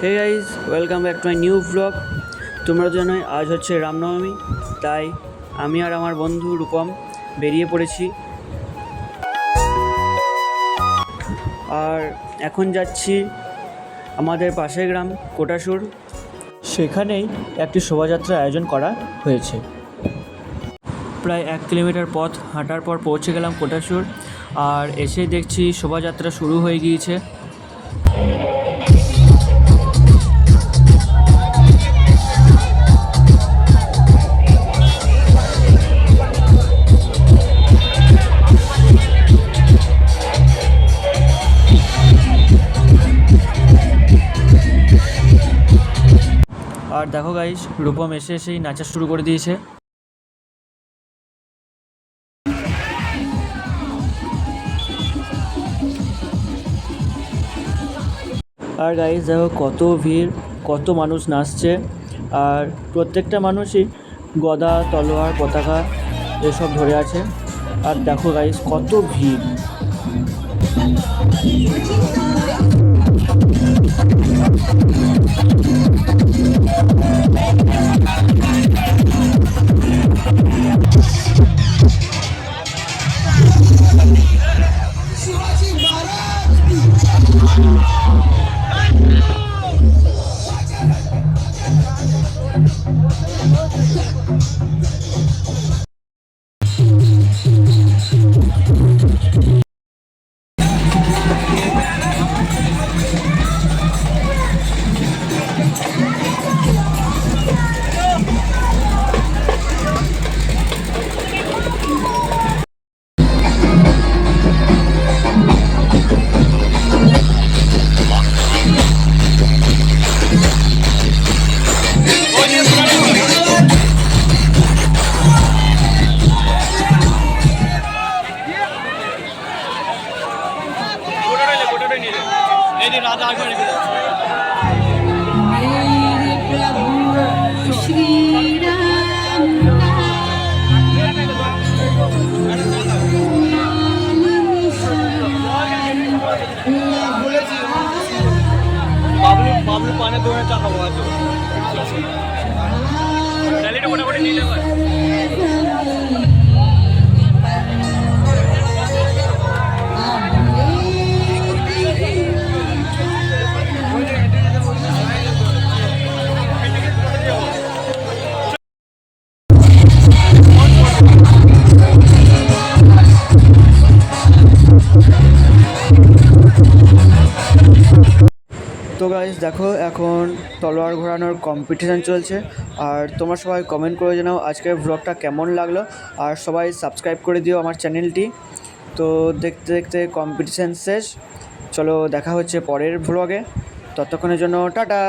Hey guys, welcome back to my new blog. তোমরা জানোই আজ হচ্ছে রামনবমী, তাই আমি আর আমার বন্ধু রূপম বেরিয়ে পড়েছি। আর এখন যাচ্ছি আমাদের পাশের গ্রাম কোটাসুর। সেখানেই একটি শোভাযাত্রার আয়োজন করা হয়েছে। প্রায় 1 কিলোমিটার পথ হাঁটার পর পৌঁছে গেলাম কোটাসুর, আর এসে দেখছি শোভাযাত্রা শুরু হয়ে গিয়েছে। আর দেখো গাইস, রূপম এসেই নাচা শুরু করে দিয়েছে। আর গাইস দেখো কত ভিড়, কত মানুষ নাচছে, আর প্রত্যেকটা মানুষই গদা, তলোয়ার, পতাকা এসব ধরে আছে। আর দেখো গাইস কত ভিড়। বাবলু পানে দৌড়ে চা খাবো আজ ডালিটা মোটামুটি নিলে পারে। তো গাইস দেখো, এখন তলোয়ার ঘোরানোর কম্পিটিশান চলছে। আর তোমরা সবাই কমেন্ট করে জানাও আজকের ব্লগটা কেমন লাগলো, আর সবাই সাবস্ক্রাইব করে দিও আমার চ্যানেলটি। তো দেখতে দেখতে কম্পিটিশান শেষ। চলো দেখা হচ্ছে পরের ব্লগে, ততক্ষণের জন্য টাটা।